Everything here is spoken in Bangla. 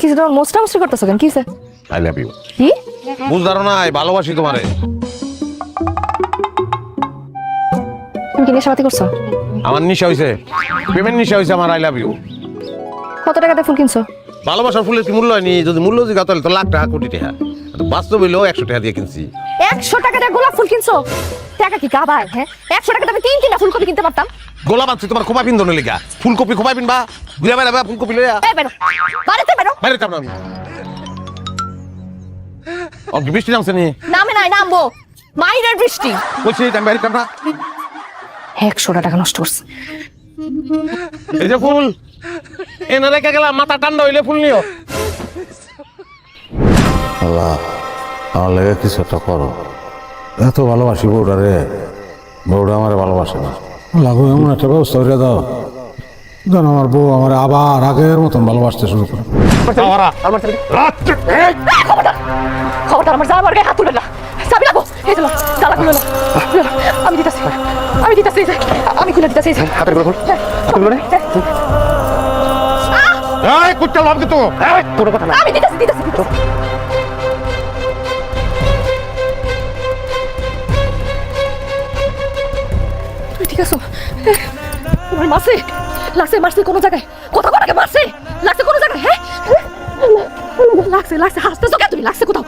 কিছু তোমার মোস্টা মুস্টি করতেছো কেন? কিসে? I love you. কি বুঝদারো না, ভালোবাসি তোমারে। তুমি কি নেশাপাতি করছো? আমার নিশা হইছে, প্রেমের নিশা হইছে আমার। I love you. কত টাকাতে ফুল কিনছো? ভালোবাসার ফুলের কি মূল্য হয়নি? যদি মূল্য জিজ্ঞাসা তাহলে তো লাখ টাকা, কোটি টাকা। বাস্তব হইলেও 100 টাকা দিয়ে কিনছি। 100 টাকা দিয়ে গোলাপ ফুল কিনছো? টাকা কি কাবায়? হ্যাঁ, 100 টাকা আমি 3 ফুলকপি কিনতে পারতাম। গোলাপ আনছি তোমার খোপা পিন্ধনের লেগা। ফুলকপি খোপা পিনবা, ঘুরে বেড়াবা ফুলকপি লইয়া। এই বেরো, বাড়িতে বেরো। বাইরে যাবো না আমি। অল্প বৃষ্টি নামছে নি? নামে নাই, নামবো। মাইরের বৃষ্টি। বলছি আমি বাইরে যাবো না। 100 টাকা নষ্ট করছে। এই যে ফুল এনে রেখে গেলাম, মাথা ঠান্ডা হইলে ফুল নিও। আল্লাহ, আমার লেগে কিছু একটা করো। এত ভালোবাসি বউটা রে, বউটা আমার ভালোবাসে না। লাগো এমন একটা ব্যবস্থা করে দাও যেন আমার বউ আমার আবার আগের মতন ভালোবাসতে শুরু করে। খবরদার আমার জামার গায়ে হাত তুলবে না। চাবি লাগো। এই যে তালা খুলে নাও। আমি দিতাছি, আমি দিতাছি। আমি খুলে দিতাছি। হাতের গুলো খোল, হাতের গুলো নে। এই কুত্তা লাভ দিতো। এই তোর কথা না। আমি দিতাছি। তুমি ঠিক আছো? তোমার মারছে কোনো জায়গায়? কথা কোথাকে মারছে? লাগছে কোনো জায়গায়? হ্যাঁ লাগছে হাসতেছো কেন তুমি? লাগছে কোথাও?